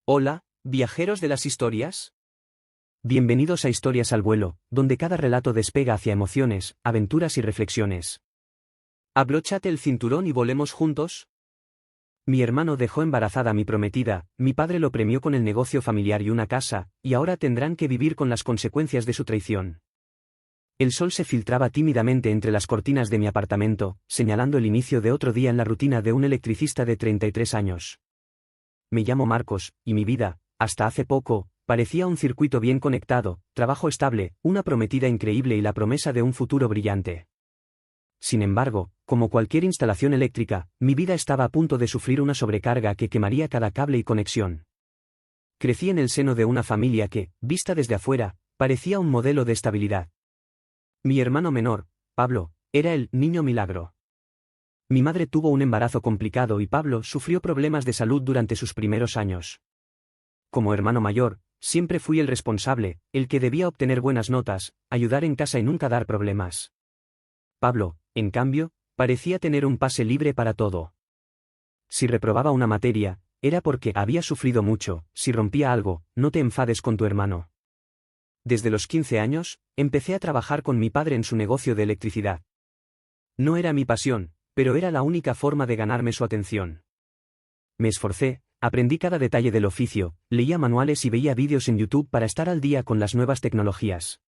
Hola, viajeros de las historias. Bienvenidos a Historias al vuelo, donde cada relato despega hacia emociones, aventuras y reflexiones. Abróchate el cinturón y volemos juntos. Mi hermano dejó embarazada a mi prometida, mi padre lo premió con el negocio familiar y una casa, y ahora tendrán que vivir con las consecuencias de su traición. El sol se filtraba tímidamente entre las cortinas de mi apartamento, señalando el inicio de otro día en la rutina de un electricista de 33 años. Me llamo Marcos, y mi vida, hasta hace poco, parecía un circuito bien conectado, trabajo estable, una prometida increíble y la promesa de un futuro brillante. Sin embargo, como cualquier instalación eléctrica, mi vida estaba a punto de sufrir una sobrecarga que quemaría cada cable y conexión. Crecí en el seno de una familia que, vista desde afuera, parecía un modelo de estabilidad. Mi hermano menor, Pablo, era el niño milagro. Mi madre tuvo un embarazo complicado y Pablo sufrió problemas de salud durante sus primeros años. Como hermano mayor, siempre fui el responsable, el que debía obtener buenas notas, ayudar en casa y nunca dar problemas. Pablo, en cambio, parecía tener un pase libre para todo. Si reprobaba una materia, era porque había sufrido mucho. Si rompía algo, no te enfades con tu hermano. Desde los 15 años, empecé a trabajar con mi padre en su negocio de electricidad. No era mi pasión, pero era la única forma de ganarme su atención. Me esforcé, aprendí cada detalle del oficio, leía manuales y veía vídeos en YouTube para estar al día con las nuevas tecnologías.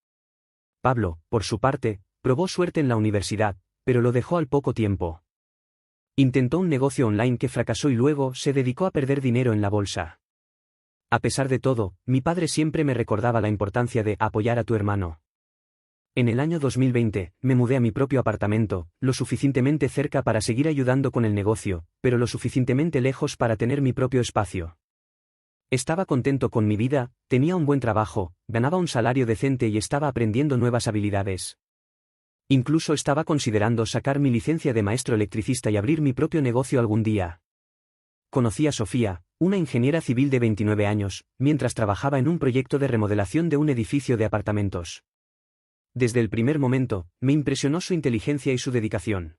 Pablo, por su parte, probó suerte en la universidad, pero lo dejó al poco tiempo. Intentó un negocio online que fracasó y luego se dedicó a perder dinero en la bolsa. A pesar de todo, mi padre siempre me recordaba la importancia de apoyar a tu hermano. En el año 2020, me mudé a mi propio apartamento, lo suficientemente cerca para seguir ayudando con el negocio, pero lo suficientemente lejos para tener mi propio espacio. Estaba contento con mi vida, tenía un buen trabajo, ganaba un salario decente y estaba aprendiendo nuevas habilidades. Incluso estaba considerando sacar mi licencia de maestro electricista y abrir mi propio negocio algún día. Conocí a Sofía, una ingeniera civil de 29 años, mientras trabajaba en un proyecto de remodelación de un edificio de apartamentos. Desde el primer momento, me impresionó su inteligencia y su dedicación.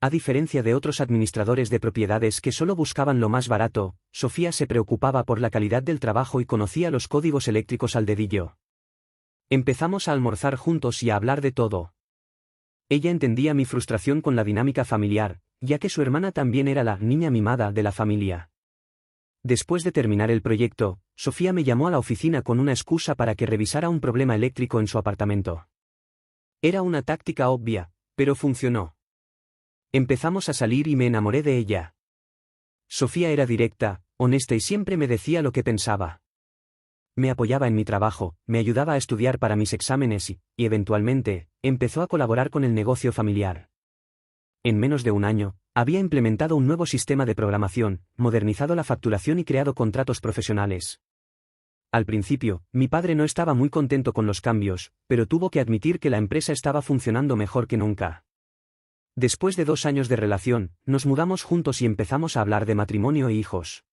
A diferencia de otros administradores de propiedades que solo buscaban lo más barato, Sofía se preocupaba por la calidad del trabajo y conocía los códigos eléctricos al dedillo. Empezamos a almorzar juntos y a hablar de todo. Ella entendía mi frustración con la dinámica familiar, ya que su hermana también era la niña mimada de la familia. Después de terminar el proyecto, Sofía me llamó a la oficina con una excusa para que revisara un problema eléctrico en su apartamento. Era una táctica obvia, pero funcionó. Empezamos a salir y me enamoré de ella. Sofía era directa, honesta y siempre me decía lo que pensaba. Me apoyaba en mi trabajo, me ayudaba a estudiar para mis exámenes y, eventualmente, empezó a colaborar con el negocio familiar. En menos de un año, había implementado un nuevo sistema de programación, modernizado la facturación y creado contratos profesionales. Al principio, mi padre no estaba muy contento con los cambios, pero tuvo que admitir que la empresa estaba funcionando mejor que nunca. Después de 2 años de relación, nos mudamos juntos y empezamos a hablar de matrimonio e hijos.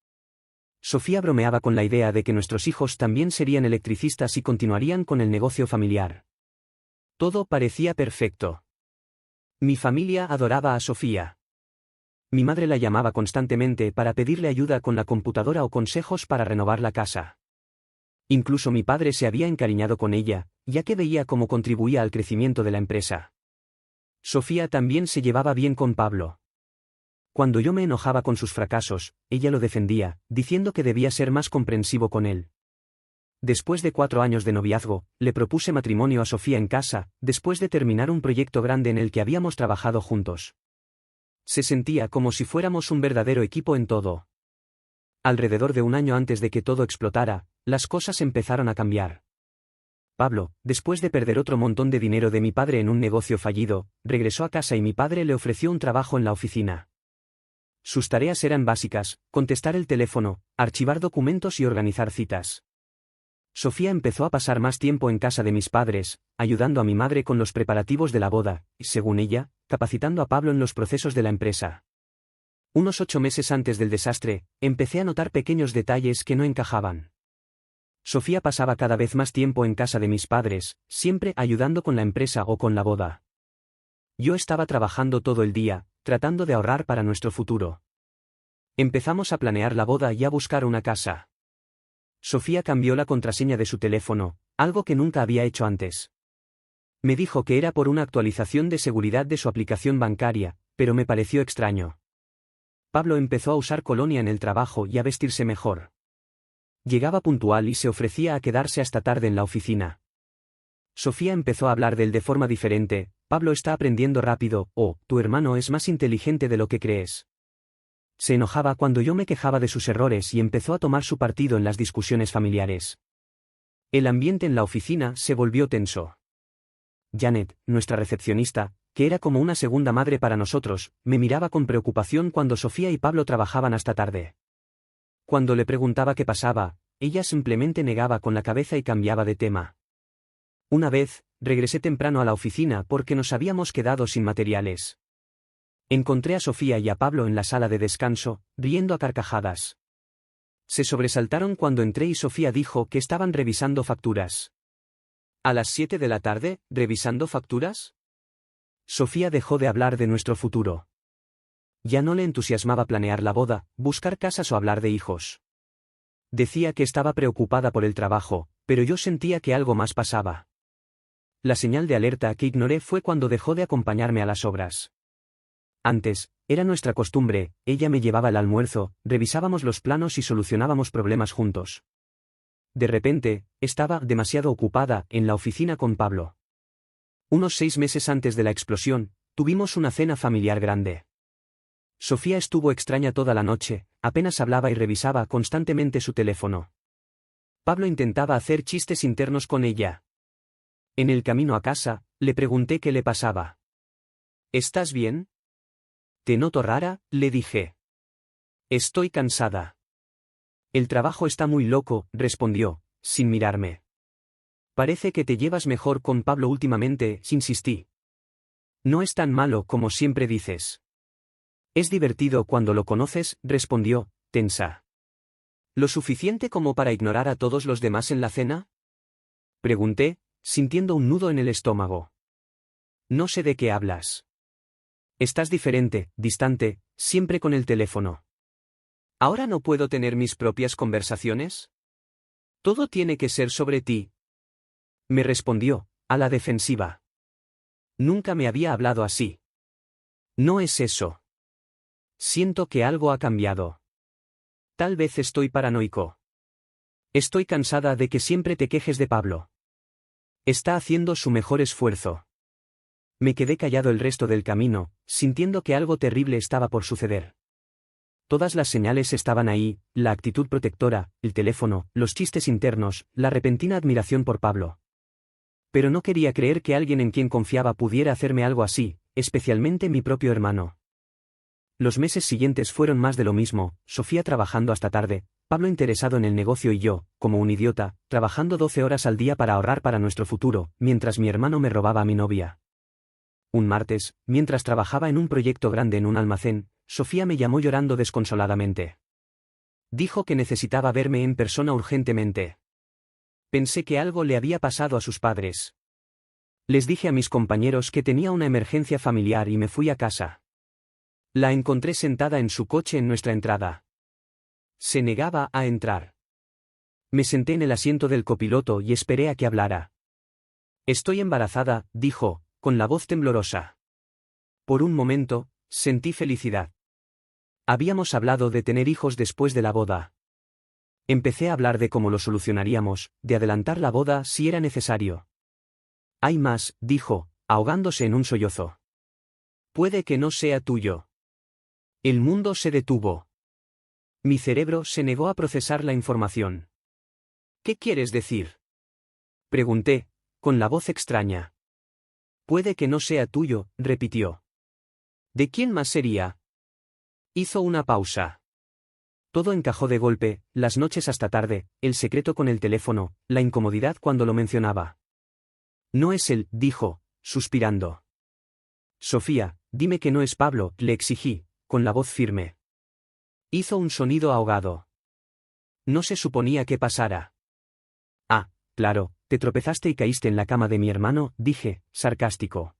Sofía bromeaba con la idea de que nuestros hijos también serían electricistas y continuarían con el negocio familiar. Todo parecía perfecto. Mi familia adoraba a Sofía. Mi madre la llamaba constantemente para pedirle ayuda con la computadora o consejos para renovar la casa. Incluso mi padre se había encariñado con ella, ya que veía cómo contribuía al crecimiento de la empresa. Sofía también se llevaba bien con Pablo. Cuando yo me enojaba con sus fracasos, ella lo defendía, diciendo que debía ser más comprensivo con él. Después de 4 años de noviazgo, le propuse matrimonio a Sofía en casa, después de terminar un proyecto grande en el que habíamos trabajado juntos. Se sentía como si fuéramos un verdadero equipo en todo. Alrededor de un año antes de que todo explotara, las cosas empezaron a cambiar. Pablo, después de perder otro montón de dinero de mi padre en un negocio fallido, regresó a casa y mi padre le ofreció un trabajo en la oficina. Sus tareas eran básicas: contestar el teléfono, archivar documentos y organizar citas. Sofía empezó a pasar más tiempo en casa de mis padres, ayudando a mi madre con los preparativos de la boda, y, según ella, capacitando a Pablo en los procesos de la empresa. Unos 8 meses antes del desastre, empecé a notar pequeños detalles que no encajaban. Sofía pasaba cada vez más tiempo en casa de mis padres, siempre ayudando con la empresa o con la boda. Yo estaba trabajando todo el día, tratando de ahorrar para nuestro futuro. Empezamos a planear la boda y a buscar una casa. Sofía cambió la contraseña de su teléfono, algo que nunca había hecho antes. Me dijo que era por una actualización de seguridad de su aplicación bancaria, pero me pareció extraño. Pablo empezó a usar colonia en el trabajo y a vestirse mejor. Llegaba puntual y se ofrecía a quedarse hasta tarde en la oficina. Sofía empezó a hablar de él de forma diferente: Pablo está aprendiendo rápido, o, tu hermano es más inteligente de lo que crees. Se enojaba cuando yo me quejaba de sus errores y empezó a tomar su partido en las discusiones familiares. El ambiente en la oficina se volvió tenso. Janet, nuestra recepcionista, que era como una segunda madre para nosotros, me miraba con preocupación cuando Sofía y Pablo trabajaban hasta tarde. Cuando le preguntaba qué pasaba, ella simplemente negaba con la cabeza y cambiaba de tema. Una vez, regresé temprano a la oficina porque nos habíamos quedado sin materiales. Encontré a Sofía y a Pablo en la sala de descanso, riendo a carcajadas. Se sobresaltaron cuando entré y Sofía dijo que estaban revisando facturas. ¿A las 7 de la tarde, revisando facturas? Sofía dejó de hablar de nuestro futuro. Ya no le entusiasmaba planear la boda, buscar casas o hablar de hijos. Decía que estaba preocupada por el trabajo, pero yo sentía que algo más pasaba. La señal de alerta que ignoré fue cuando dejó de acompañarme a las obras. Antes, era nuestra costumbre, ella me llevaba el almuerzo, revisábamos los planos y solucionábamos problemas juntos. De repente, estaba demasiado ocupada en la oficina con Pablo. Unos 6 meses antes de la explosión, tuvimos una cena familiar grande. Sofía estuvo extraña toda la noche, apenas hablaba y revisaba constantemente su teléfono. Pablo intentaba hacer chistes internos con ella. En el camino a casa, le pregunté qué le pasaba. ¿Estás bien? Te noto rara, le dije. Estoy cansada. El trabajo está muy loco, respondió, sin mirarme. Parece que te llevas mejor con Pablo últimamente, insistí. No es tan malo como siempre dices. Es divertido cuando lo conoces, respondió, tensa. ¿Lo suficiente como para ignorar a todos los demás en la cena? Pregunté, sintiendo un nudo en el estómago. No sé de qué hablas. Estás diferente, distante, siempre con el teléfono. ¿Ahora no puedo tener mis propias conversaciones? Todo tiene que ser sobre ti. Me respondió, a la defensiva. Nunca me había hablado así. No es eso. Siento que algo ha cambiado. Tal vez estoy paranoico. Estoy cansada de que siempre te quejes de Pablo. Está haciendo su mejor esfuerzo. Me quedé callado el resto del camino, sintiendo que algo terrible estaba por suceder. Todas las señales estaban ahí: la actitud protectora, el teléfono, los chistes internos, la repentina admiración por Pablo. Pero no quería creer que alguien en quien confiaba pudiera hacerme algo así, especialmente mi propio hermano. Los meses siguientes fueron más de lo mismo: Sofía trabajando hasta tarde, Pablo interesado en el negocio y yo, como un idiota, trabajando 12 horas al día para ahorrar para nuestro futuro, mientras mi hermano me robaba a mi novia. Un martes, mientras trabajaba en un proyecto grande en un almacén, Sofía me llamó llorando desconsoladamente. Dijo que necesitaba verme en persona urgentemente. Pensé que algo le había pasado a sus padres. Les dije a mis compañeros que tenía una emergencia familiar y me fui a casa. La encontré sentada en su coche en nuestra entrada. Se negaba a entrar. Me senté en el asiento del copiloto y esperé a que hablara. Estoy embarazada, dijo, con la voz temblorosa. Por un momento, sentí felicidad. Habíamos hablado de tener hijos después de la boda. Empecé a hablar de cómo lo solucionaríamos, de adelantar la boda si era necesario. Hay más, dijo, ahogándose en un sollozo. Puede que no sea tuyo. El mundo se detuvo. Mi cerebro se negó a procesar la información. ¿Qué quieres decir? Pregunté, con la voz extraña. Puede que no sea tuyo, repitió. ¿De quién más sería? Hizo una pausa. Todo encajó de golpe: las noches hasta tarde, el secreto con el teléfono, la incomodidad cuando lo mencionaba. No es él, dijo, suspirando. Sofía, dime que no es Pablo, le exigí, con la voz firme. Hizo un sonido ahogado. No se suponía que pasara. Ah, claro, te tropezaste y caíste en la cama de mi hermano, dije, sarcástico.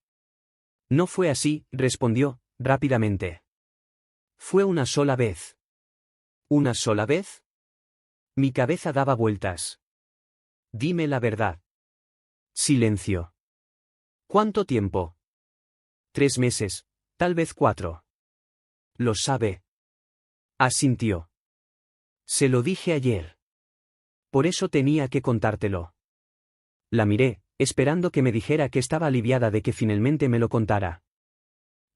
No fue así, respondió, rápidamente. Fue una sola vez. ¿Una sola vez? Mi cabeza daba vueltas. Dime la verdad. Silencio. ¿Cuánto tiempo? 3 meses, tal vez 4. Lo sabe. Asintió. Se lo dije ayer. Por eso tenía que contártelo. La miré, esperando que me dijera que estaba aliviada de que finalmente me lo contara.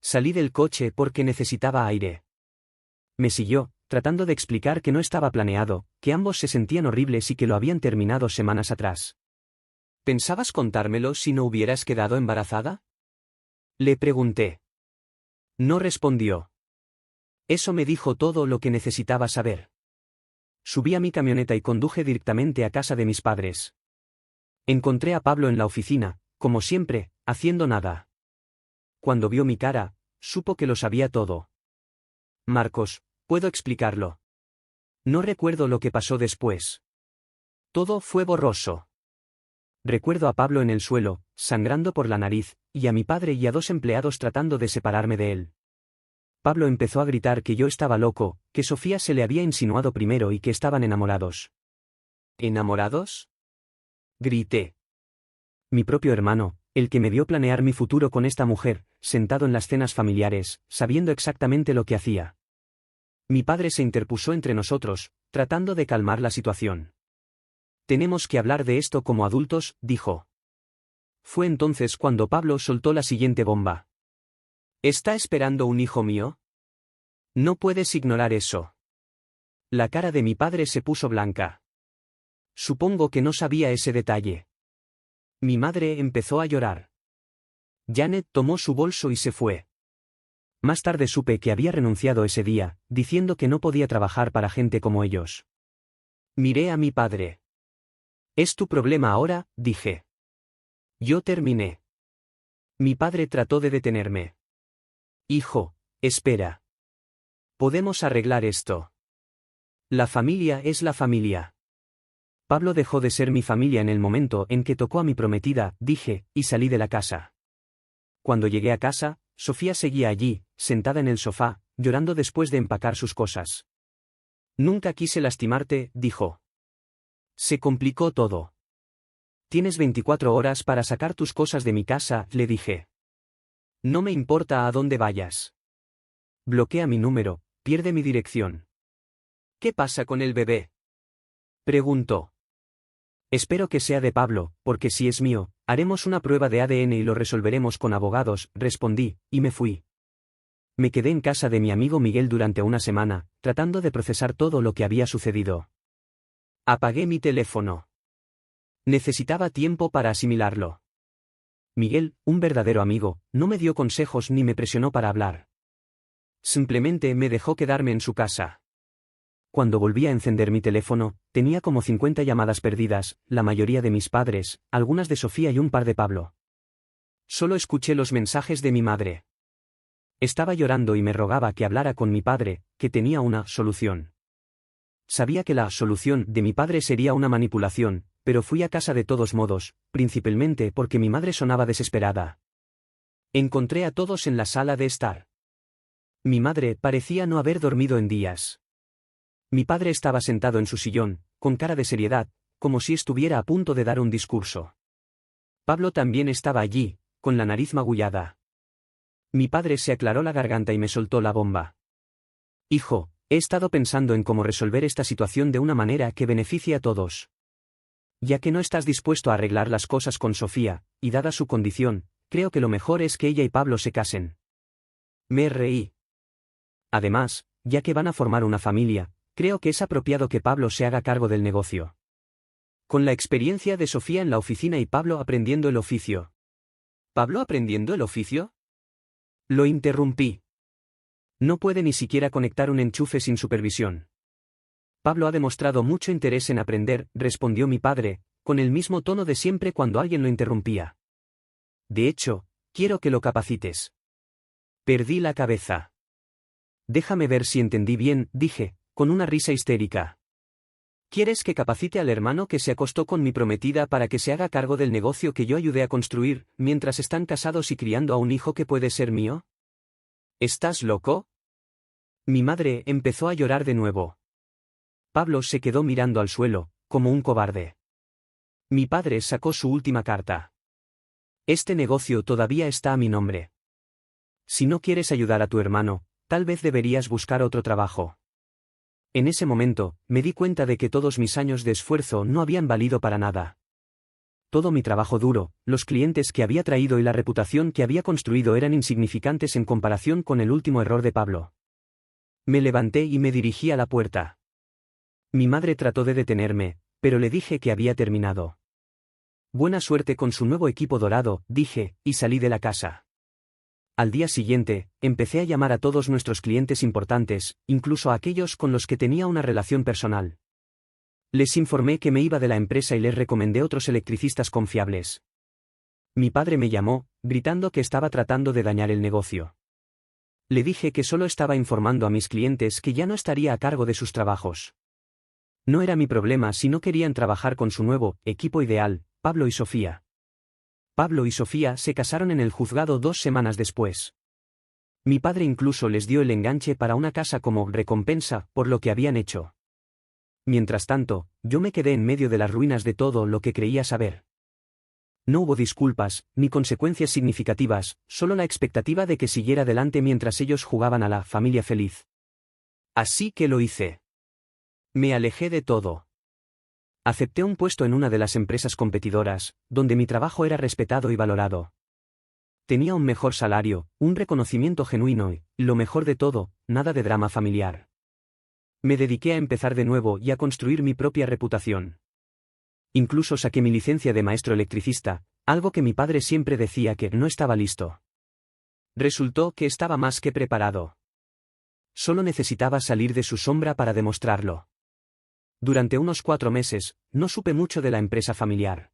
Salí del coche porque necesitaba aire. Me siguió, tratando de explicar que no estaba planeado, que ambos se sentían horribles y que lo habían terminado semanas atrás. ¿Pensabas contármelo si no hubieras quedado embarazada? Le pregunté. No respondió. Eso me dijo todo lo que necesitaba saber. Subí a mi camioneta y conduje directamente a casa de mis padres. Encontré a Pablo en la oficina, como siempre, haciendo nada. Cuando vio mi cara, supo que lo sabía todo. Marcos, puedo explicarlo. No recuerdo lo que pasó después. Todo fue borroso. Recuerdo a Pablo en el suelo, sangrando por la nariz, y a mi padre y a 2 empleados tratando de separarme de él. Pablo empezó a gritar que yo estaba loco, que Sofía se le había insinuado primero y que estaban enamorados. ¿Enamorados? Grité. Mi propio hermano, el que me vio planear mi futuro con esta mujer, sentado en las cenas familiares, sabiendo exactamente lo que hacía. Mi padre se interpuso entre nosotros, tratando de calmar la situación. Tenemos que hablar de esto como adultos, dijo. Fue entonces cuando Pablo soltó la siguiente bomba. ¿Está esperando un hijo mío? No puedes ignorar eso. La cara de mi padre se puso blanca. Supongo que no sabía ese detalle. Mi madre empezó a llorar. Janet tomó su bolso y se fue. Más tarde supe que había renunciado ese día, diciendo que no podía trabajar para gente como ellos. Miré a mi padre. «Es tu problema ahora», dije. Yo terminé. Mi padre trató de detenerme. «Hijo, espera. Podemos arreglar esto. La familia es la familia». Pablo dejó de ser mi familia en el momento en que tocó a mi prometida, dije, y salí de la casa. Cuando llegué a casa, Sofía seguía allí, sentada en el sofá, llorando después de empacar sus cosas. «Nunca quise lastimarte», dijo. Se complicó todo. «Tienes 24 horas para sacar tus cosas de mi casa», le dije. «No me importa a dónde vayas. Bloquea mi número, pierde mi dirección». «¿Qué pasa con el bebé?», preguntó. «Espero que sea de Pablo, porque si es mío, haremos una prueba de ADN y lo resolveremos con abogados», respondí, y me fui. Me quedé en casa de mi amigo Miguel durante una semana, tratando de procesar todo lo que había sucedido. Apagué mi teléfono. Necesitaba tiempo para asimilarlo. Miguel, un verdadero amigo, no me dio consejos ni me presionó para hablar. Simplemente me dejó quedarme en su casa. Cuando volví a encender mi teléfono, tenía como 50 llamadas perdidas, la mayoría de mis padres, algunas de Sofía y un par de Pablo. Solo escuché los mensajes de mi madre. Estaba llorando y me rogaba que hablara con mi padre, que tenía una solución. Sabía que la solución de mi padre sería una manipulación, pero fui a casa de todos modos, principalmente porque mi madre sonaba desesperada. Encontré a todos en la sala de estar. Mi madre parecía no haber dormido en días. Mi padre estaba sentado en su sillón, con cara de seriedad, como si estuviera a punto de dar un discurso. Pablo también estaba allí, con la nariz magullada. Mi padre se aclaró la garganta y me soltó la bomba. «Hijo, he estado pensando en cómo resolver esta situación de una manera que beneficie a todos. Ya que no estás dispuesto a arreglar las cosas con Sofía, y dada su condición, creo que lo mejor es que ella y Pablo se casen». Me reí. Además, ya que van a formar una familia, creo que es apropiado que Pablo se haga cargo del negocio. Con la experiencia de Sofía en la oficina y Pablo aprendiendo el oficio. ¿Pablo aprendiendo el oficio? Lo interrumpí. No puede ni siquiera conectar un enchufe sin supervisión. Pablo ha demostrado mucho interés en aprender, respondió mi padre, con el mismo tono de siempre cuando alguien lo interrumpía. De hecho, quiero que lo capacites. Perdí la cabeza. Déjame ver si entendí bien, dije, con una risa histérica. ¿Quieres que capacite al hermano que se acostó con mi prometida para que se haga cargo del negocio que yo ayudé a construir, mientras están casados y criando a un hijo que puede ser mío? ¿Estás loco? Mi madre empezó a llorar de nuevo. Pablo se quedó mirando al suelo, como un cobarde. Mi padre sacó su última carta. Este negocio todavía está a mi nombre. Si no quieres ayudar a tu hermano, tal vez deberías buscar otro trabajo. En ese momento, me di cuenta de que todos mis años de esfuerzo no habían valido para nada. Todo mi trabajo duro, los clientes que había traído y la reputación que había construido eran insignificantes en comparación con el último error de Pablo. Me levanté y me dirigí a la puerta. Mi madre trató de detenerme, pero le dije que había terminado. Buena suerte con su nuevo equipo dorado, dije, y salí de la casa. Al día siguiente, empecé a llamar a todos nuestros clientes importantes, incluso a aquellos con los que tenía una relación personal. Les informé que me iba de la empresa y les recomendé otros electricistas confiables. Mi padre me llamó, gritando que estaba tratando de dañar el negocio. Le dije que solo estaba informando a mis clientes que ya no estaría a cargo de sus trabajos. No era mi problema si no querían trabajar con su nuevo equipo ideal, Pablo y Sofía. Pablo y Sofía se casaron en el juzgado 2 semanas después. Mi padre incluso les dio el enganche para una casa como recompensa por lo que habían hecho. Mientras tanto, yo me quedé en medio de las ruinas de todo lo que creía saber. No hubo disculpas, ni consecuencias significativas, solo la expectativa de que siguiera adelante mientras ellos jugaban a la familia feliz. Así que lo hice. Me alejé de todo. Acepté un puesto en una de las empresas competidoras, donde mi trabajo era respetado y valorado. Tenía un mejor salario, un reconocimiento genuino y, lo mejor de todo, nada de drama familiar. Me dediqué a empezar de nuevo y a construir mi propia reputación. Incluso saqué mi licencia de maestro electricista, algo que mi padre siempre decía que no estaba listo. Resultó que estaba más que preparado. Solo necesitaba salir de su sombra para demostrarlo. Durante unos 4 meses, no supe mucho de la empresa familiar.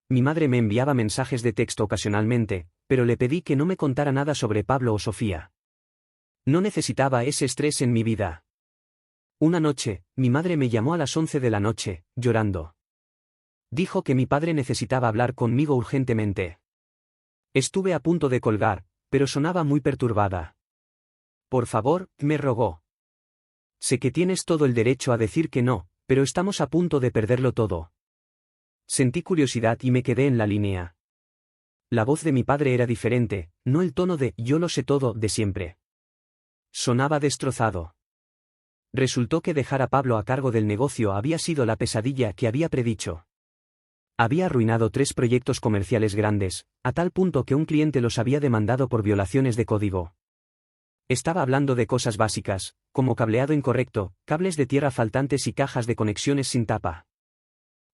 Mi madre me enviaba mensajes de texto ocasionalmente, pero le pedí que no me contara nada sobre Pablo o Sofía. No necesitaba ese estrés en mi vida. Una noche, mi madre me llamó a las 11 de la noche, llorando. Dijo que mi padre necesitaba hablar conmigo urgentemente. Estuve a punto de colgar, pero sonaba muy perturbada. Por favor, me rogó. Sé que tienes todo el derecho a decir que no, pero estamos a punto de perderlo todo. Sentí curiosidad y me quedé en la línea. La voz de mi padre era diferente, no el tono de "yo lo sé todo" de siempre. Sonaba destrozado. Resultó que dejar a Pablo a cargo del negocio había sido la pesadilla que había predicho. Había arruinado 3 proyectos comerciales grandes, a tal punto que un cliente los había demandado por violaciones de código. Estaba hablando de cosas básicas, como cableado incorrecto, cables de tierra faltantes y cajas de conexiones sin tapa.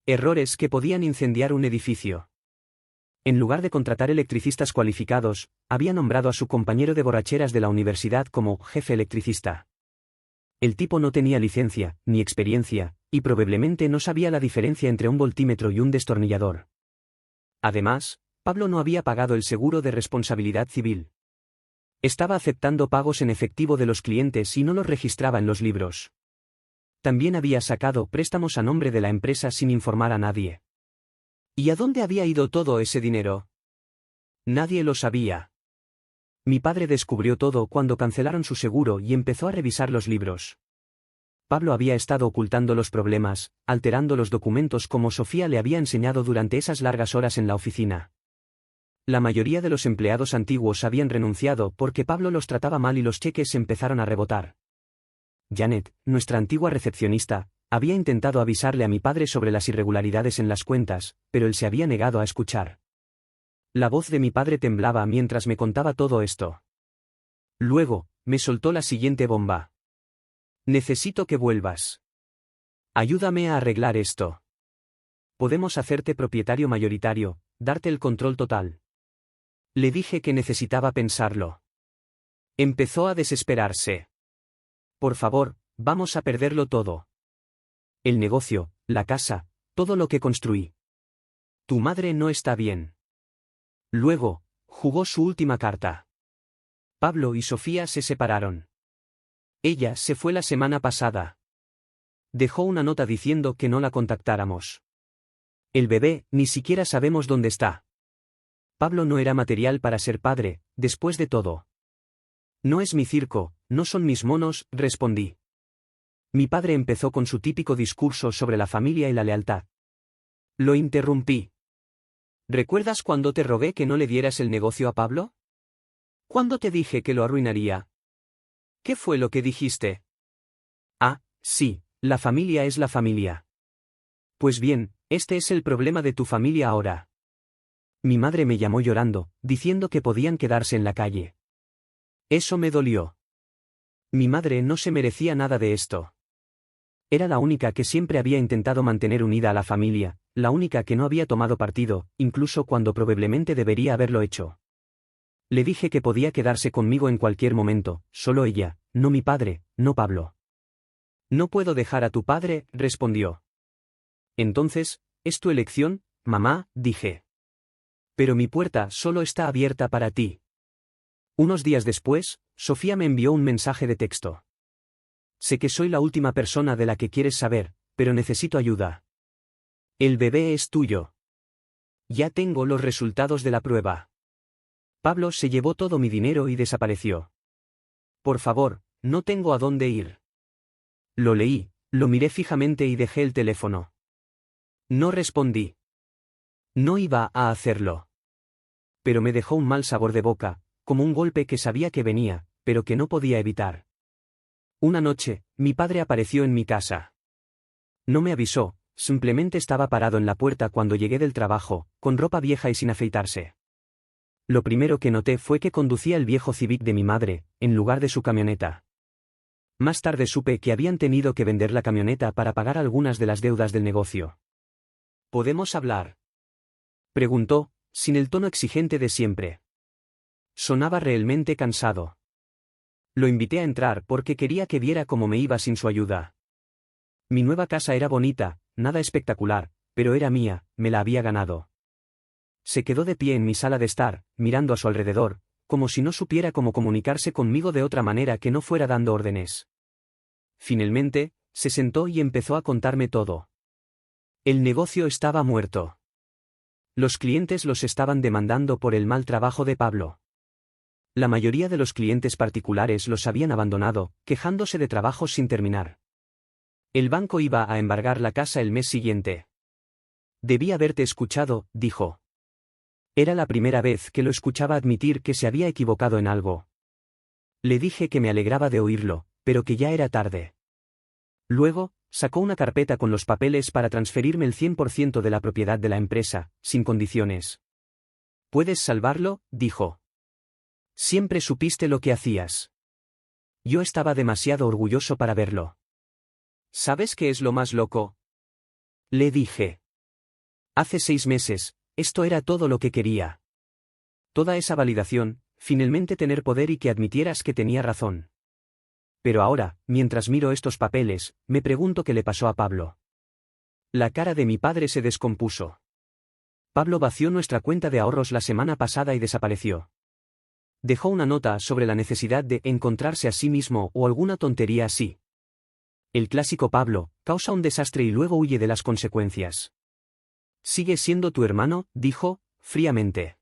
Errores que podían incendiar un edificio. En lugar de contratar electricistas cualificados, había nombrado a su compañero de borracheras de la universidad como jefe electricista. El tipo no tenía licencia, ni experiencia, y probablemente no sabía la diferencia entre un voltímetro y un destornillador. Además, Pablo no había pagado el seguro de responsabilidad civil. Estaba aceptando pagos en efectivo de los clientes y no los registraba en los libros. También había sacado préstamos a nombre de la empresa sin informar a nadie. ¿Y a dónde había ido todo ese dinero? Nadie lo sabía. Mi padre descubrió todo cuando cancelaron su seguro y empezó a revisar los libros. Pablo había estado ocultando los problemas, alterando los documentos como Sofía le había enseñado durante esas largas horas en la oficina. La mayoría de los empleados antiguos habían renunciado porque Pablo los trataba mal y los cheques empezaron a rebotar. Janet, nuestra antigua recepcionista, había intentado avisarle a mi padre sobre las irregularidades en las cuentas, pero él se había negado a escuchar. La voz de mi padre temblaba mientras me contaba todo esto. Luego, me soltó la siguiente bomba. Necesito que vuelvas. Ayúdame a arreglar esto. Podemos hacerte propietario mayoritario, darte el control total. Le dije que necesitaba pensarlo. Empezó a desesperarse. Por favor, vamos a perderlo todo. El negocio, la casa, todo lo que construí. Tu madre no está bien. Luego, jugó su última carta. Pablo y Sofía se separaron. Ella se fue la semana pasada. Dejó una nota diciendo que no la contactáramos. El bebé, ni siquiera sabemos dónde está. Pablo no era material para ser padre, después de todo. No es mi circo, no son mis monos, respondí. Mi padre empezó con su típico discurso sobre la familia y la lealtad. Lo interrumpí. ¿Recuerdas cuando te rogué que no le dieras el negocio a Pablo? ¿Cuándo te dije que lo arruinaría? ¿Qué fue lo que dijiste? Ah, sí, la familia es la familia. Pues bien, este es el problema de tu familia ahora. Mi madre me llamó llorando, diciendo que podían quedarse en la calle. Eso me dolió. Mi madre no se merecía nada de esto. Era la única que siempre había intentado mantener unida a la familia, la única que no había tomado partido, incluso cuando probablemente debería haberlo hecho. Le dije que podía quedarse conmigo en cualquier momento, solo ella, no mi padre, no Pablo. No puedo dejar a tu padre, respondió. Entonces, es tu elección, mamá, dije. Pero mi puerta solo está abierta para ti. Unos días después, Sofía me envió un mensaje de texto. Sé que soy la última persona de la que quieres saber, pero necesito ayuda. El bebé es tuyo. Ya tengo los resultados de la prueba. Pablo se llevó todo mi dinero y desapareció. Por favor, no tengo a dónde ir. Lo leí, lo miré fijamente y dejé el teléfono. No respondí. No iba a hacerlo. Pero me dejó un mal sabor de boca, como un golpe que sabía que venía, pero que no podía evitar. Una noche, mi padre apareció en mi casa. No me avisó, simplemente estaba parado en la puerta cuando llegué del trabajo, con ropa vieja y sin afeitarse. Lo primero que noté fue que conducía el viejo Civic de mi madre, en lugar de su camioneta. Más tarde supe que habían tenido que vender la camioneta para pagar algunas de las deudas del negocio. ¿Podemos hablar?, preguntó, sin el tono exigente de siempre. Sonaba realmente cansado. Lo invité a entrar porque quería que viera cómo me iba sin su ayuda. Mi nueva casa era bonita, nada espectacular, pero era mía, me la había ganado. Se quedó de pie en mi sala de estar, mirando a su alrededor, como si no supiera cómo comunicarse conmigo de otra manera que no fuera dando órdenes. Finalmente, se sentó y empezó a contarme todo. El negocio estaba muerto. Los clientes los estaban demandando por el mal trabajo de Pablo. La mayoría de los clientes particulares los habían abandonado, quejándose de trabajos sin terminar. El banco iba a embargar la casa el mes siguiente. Debí haberte escuchado, dijo. Era la primera vez que lo escuchaba admitir que se había equivocado en algo. Le dije que me alegraba de oírlo, pero que ya era tarde. Luego, sacó una carpeta con los papeles para transferirme el 100% de la propiedad de la empresa, sin condiciones. ¿Puedes salvarlo?, dijo. Siempre supiste lo que hacías. Yo estaba demasiado orgulloso para verlo. ¿Sabes qué es lo más loco?, le dije. Hace 6 meses, esto era todo lo que quería. Toda esa validación, finalmente tener poder y que admitieras que tenía razón. Pero ahora, mientras miro estos papeles, me pregunto qué le pasó a Pablo. La cara de mi padre se descompuso. Pablo vació nuestra cuenta de ahorros la semana pasada y desapareció. Dejó una nota sobre la necesidad de encontrarse a sí mismo o alguna tontería así. El clásico Pablo, causa un desastre y luego huye de las consecuencias. «Sigue siendo tu hermano», dijo, fríamente.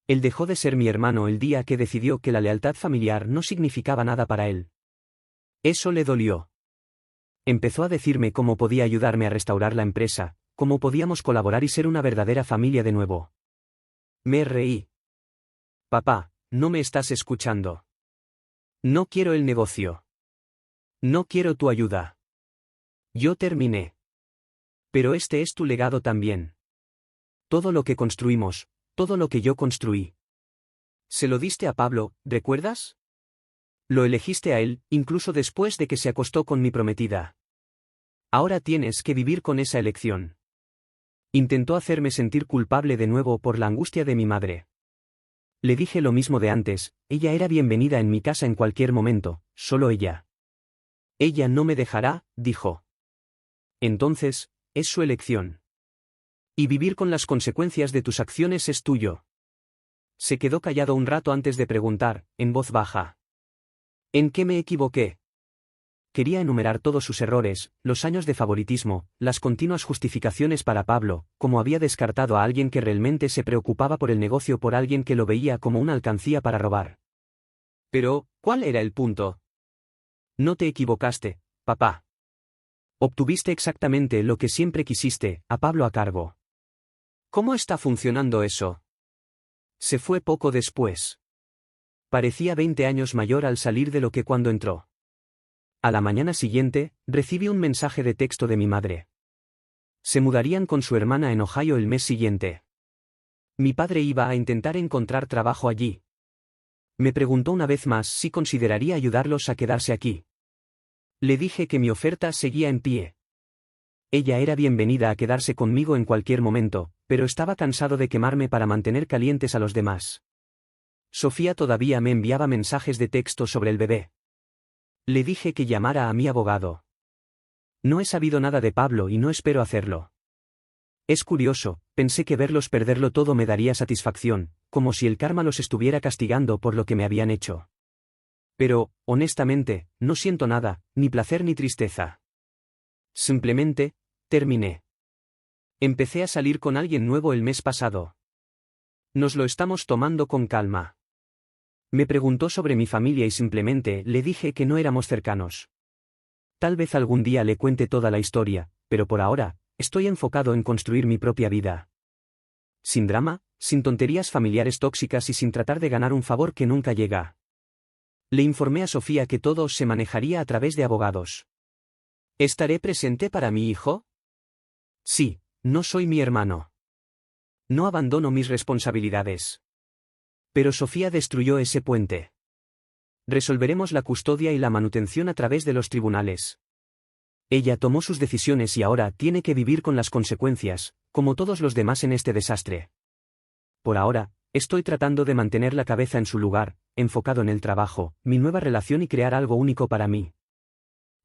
Él dejó de ser mi hermano el día que decidió que la lealtad familiar no significaba nada para él. Eso le dolió. Empezó a decirme cómo podía ayudarme a restaurar la empresa, cómo podíamos colaborar y ser una verdadera familia de nuevo. Me reí. Papá, no me estás escuchando. No quiero el negocio. No quiero tu ayuda. Yo terminé. Pero este es tu legado también. Todo lo que construimos, todo lo que yo construí. Se lo diste a Pablo, ¿recuerdas? Lo elegiste a él, incluso después de que se acostó con mi prometida. Ahora tienes que vivir con esa elección. Intentó hacerme sentir culpable de nuevo por la angustia de mi madre. Le dije lo mismo de antes, ella era bienvenida en mi casa en cualquier momento, solo ella. Ella no me dejará, dijo. Entonces, es su elección. Y vivir con las consecuencias de tus acciones es tuyo. Se quedó callado un rato antes de preguntar, en voz baja. ¿En qué me equivoqué? Quería enumerar todos sus errores, los años de favoritismo, las continuas justificaciones para Pablo, como había descartado a alguien que realmente se preocupaba por el negocio por alguien que lo veía como una alcancía para robar. Pero, ¿cuál era el punto? No te equivocaste, papá. Obtuviste exactamente lo que siempre quisiste, a Pablo a cargo. ¿Cómo está funcionando eso? Se fue poco después. Parecía 20 años mayor al salir de lo que cuando entró. A la mañana siguiente, recibí un mensaje de texto de mi madre. Se mudarían con su hermana en Ohio el mes siguiente. Mi padre iba a intentar encontrar trabajo allí. Me preguntó una vez más si consideraría ayudarlos a quedarse aquí. Le dije que mi oferta seguía en pie. Ella era bienvenida a quedarse conmigo en cualquier momento, pero estaba cansado de quemarme para mantener calientes a los demás. Sofía todavía me enviaba mensajes de texto sobre el bebé. Le dije que llamara a mi abogado. No he sabido nada de Pablo y no espero hacerlo. Es curioso, pensé que verlos perderlo todo me daría satisfacción, como si el karma los estuviera castigando por lo que me habían hecho. Pero, honestamente, no siento nada, ni placer ni tristeza. Simplemente, terminé. Empecé a salir con alguien nuevo el mes pasado. Nos lo estamos tomando con calma. Me preguntó sobre mi familia y simplemente le dije que no éramos cercanos. Tal vez algún día le cuente toda la historia, pero por ahora, estoy enfocado en construir mi propia vida. Sin drama, sin tonterías familiares tóxicas y sin tratar de ganar un favor que nunca llega. Le informé a Sofía que todo se manejaría a través de abogados. ¿Estaré presente para mi hijo? Sí, no soy mi hermano. No abandono mis responsabilidades. Pero Sofía destruyó ese puente. Resolveremos la custodia y la manutención a través de los tribunales. Ella tomó sus decisiones y ahora tiene que vivir con las consecuencias, como todos los demás en este desastre. Por ahora, estoy tratando de mantener la cabeza en su lugar, enfocado en el trabajo, mi nueva relación y crear algo único para mí.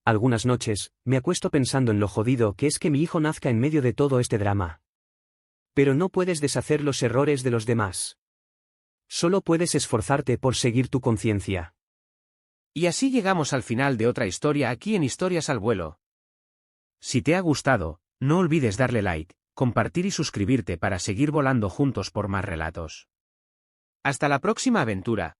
Algunas noches, me acuesto pensando en lo jodido que es que mi hijo nazca en medio de todo este drama. Pero no puedes deshacer los errores de los demás. Solo puedes esforzarte por seguir tu conciencia. Y así llegamos al final de otra historia aquí en Historias al Vuelo. Si te ha gustado, no olvides darle like, compartir y suscribirte para seguir volando juntos por más relatos. Hasta la próxima aventura.